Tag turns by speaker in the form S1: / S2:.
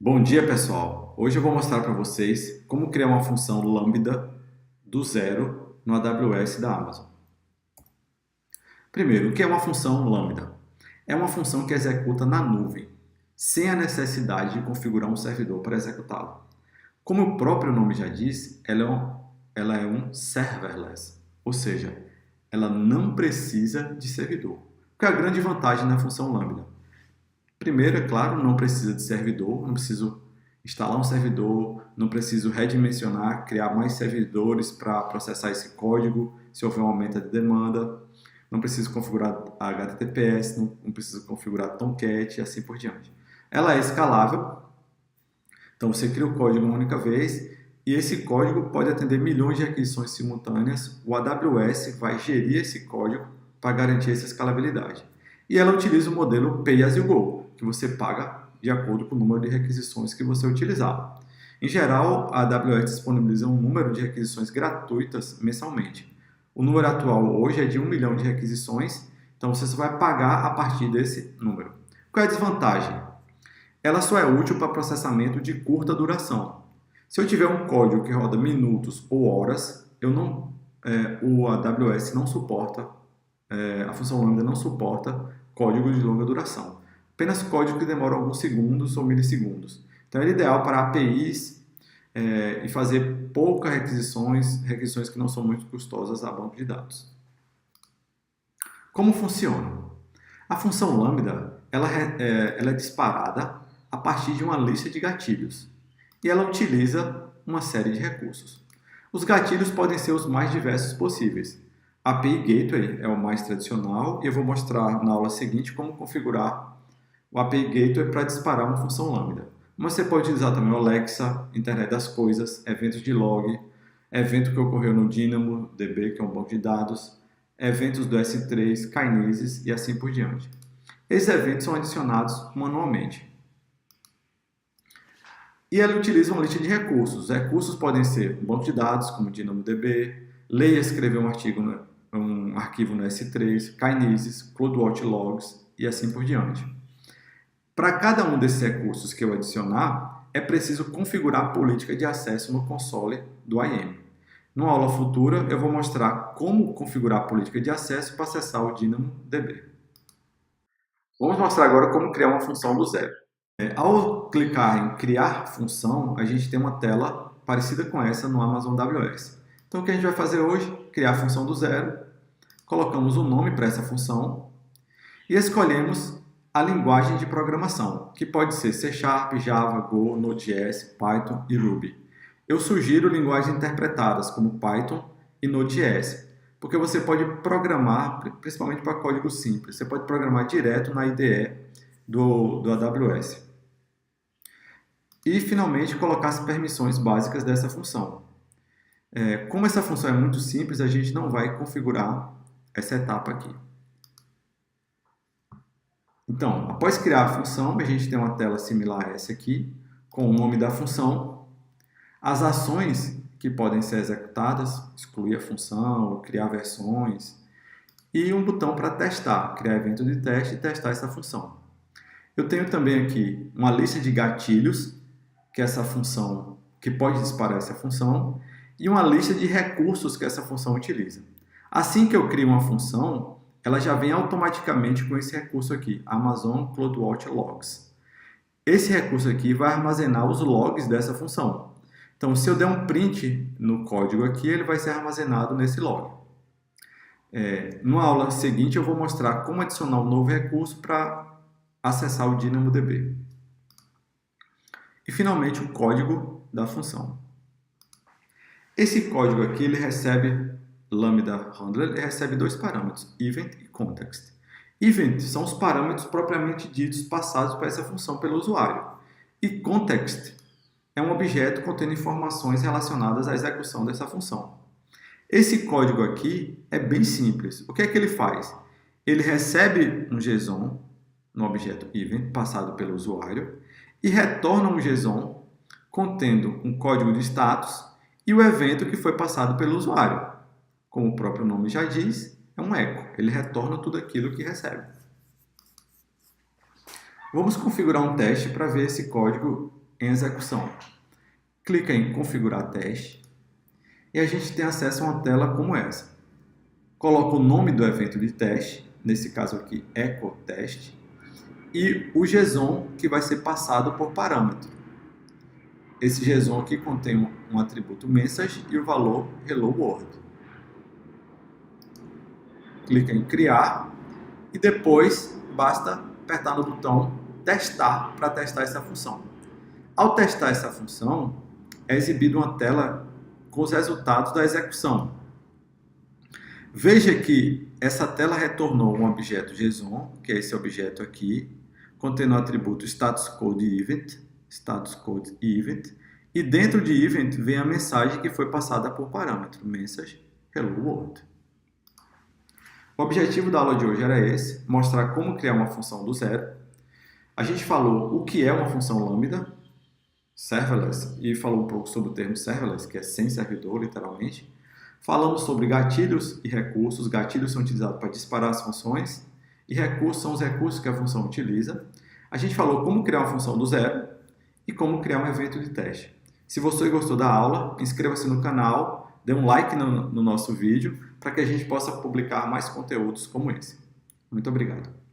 S1: Bom dia, pessoal! Hoje eu vou mostrar para vocês como criar uma função lambda do zero no AWS da Amazon. Primeiro, o que é uma função lambda? É uma função que executa na nuvem, sem a necessidade de configurar um servidor para executá-la. Como o próprio nome já diz, ela é um serverless, ou seja, ela não precisa de servidor. Qual é a grande vantagem da função lambda? Primeiro, é claro, não precisa de servidor, não preciso instalar um servidor, não preciso redimensionar, criar mais servidores para processar esse código, se houver um aumento de demanda, não preciso configurar HTTPS, não preciso configurar Tomcat e assim por diante. Ela é escalável, então você cria o código uma única vez e esse código pode atender milhões de requisições simultâneas. O AWS vai gerir esse código para garantir essa escalabilidade. E ela utiliza o modelo Pay as you go, que você paga de acordo com o número de requisições que você utilizar. Em geral, a AWS disponibiliza um número de requisições gratuitas mensalmente. O número atual hoje é de 1 milhão de requisições, então você só vai pagar a partir desse número. Qual é a desvantagem? Ela só é útil para processamento de curta duração. Se eu tiver um código que roda minutos ou horas, o AWS não suporta, a função lambda não suporta código de longa duração. Apenas código que demora alguns segundos ou milissegundos. Então é ideal para APIs e fazer poucas requisições que não são muito custosas a banco de dados. Como funciona? A função lambda ela é disparada a partir de uma lista de gatilhos e ela utiliza uma série de recursos. Os gatilhos podem ser os mais diversos possíveis. A API Gateway é o mais tradicional e eu vou mostrar na aula seguinte como configurar o API Gateway para disparar uma função lambda. Mas você pode utilizar também o Alexa, Internet das Coisas, eventos de log, evento que ocorreu no DynamoDB, que é um banco de dados, eventos do S3, Kinesis e assim por diante. Esses eventos são adicionados manualmente. E ela utiliza uma lista de recursos. Os recursos podem ser um banco de dados, como DynamoDB, leia e escrever um arquivo no S3, Kinesis, CloudWatch Logs e assim por diante. Para cada um desses recursos que eu adicionar, é preciso configurar a política de acesso no console do IAM. Numa aula futura, eu vou mostrar como configurar a política de acesso para acessar o DynamoDB. Vamos mostrar agora como criar uma função do zero. Ao clicar em criar função, a gente tem uma tela parecida com essa no Amazon AWS. Então o que a gente vai fazer hoje? Criar a função do zero, colocamos o nome para essa função e escolhemos a linguagem de programação, que pode ser C#, Java, Go, Node.js, Python e Ruby. Eu sugiro linguagens interpretadas como Python e Node.js, porque você pode programar, principalmente para código simples, você pode programar direto na IDE do AWS. E, finalmente, colocar as permissões básicas dessa função. Como essa função é muito simples, a gente não vai configurar essa etapa aqui. Então, após criar a função, a gente tem uma tela similar a essa aqui, com o nome da função, as ações que podem ser executadas, excluir a função, criar versões, e um botão para testar, criar evento de teste e testar essa função. Eu tenho também aqui uma lista de gatilhos, que pode disparar essa função, e uma lista de recursos que essa função utiliza. Assim que eu crio uma função, ela já vem automaticamente com esse recurso aqui, Amazon CloudWatch Logs. Esse recurso aqui vai armazenar os logs dessa função. Então, se eu der um print no código aqui, ele vai ser armazenado nesse log. Na aula seguinte, eu vou mostrar como adicionar um novo recurso para acessar o DynamoDB. E, finalmente, o código da função. Esse código aqui, ele recebe lambda handler, ele recebe dois parâmetros, event e context. Event são os parâmetros propriamente ditos passados para essa função pelo usuário. E context é um objeto contendo informações relacionadas à execução dessa função. Esse código aqui é bem simples. O que é que ele faz? Ele recebe um JSON no objeto event passado pelo usuário e retorna um JSON contendo um código de status e o evento que foi passado pelo usuário. Como o próprio nome já diz, é um echo. Ele retorna tudo aquilo que recebe. Vamos configurar um teste para ver esse código em execução. Clica em configurar teste e a gente tem acesso a uma tela como essa. Coloca o nome do evento de teste, nesse caso aqui, echo teste, e o JSON que vai ser passado por parâmetro. Esse JSON aqui contém um atributo message e o valor hello world. Clica em criar e depois basta apertar no botão testar para testar essa função. Ao testar essa função, é exibida uma tela com os resultados da execução. Veja que essa tela retornou um objeto JSON, que é esse objeto aqui, contendo o atributo status code event, e dentro de event vem a mensagem que foi passada por parâmetro, message hello world. O objetivo da aula de hoje era esse, mostrar como criar uma função do zero. A gente falou o que é uma função lambda, serverless, e falou um pouco sobre o termo serverless, que é sem servidor, literalmente. Falamos sobre gatilhos e recursos. Gatilhos são utilizados para disparar as funções e recursos são os recursos que a função utiliza. A gente falou como criar uma função do zero e como criar um evento de teste. Se você gostou da aula, inscreva-se no canal, dê um like no nosso vídeo para que a gente possa publicar mais conteúdos como esse. Muito obrigado.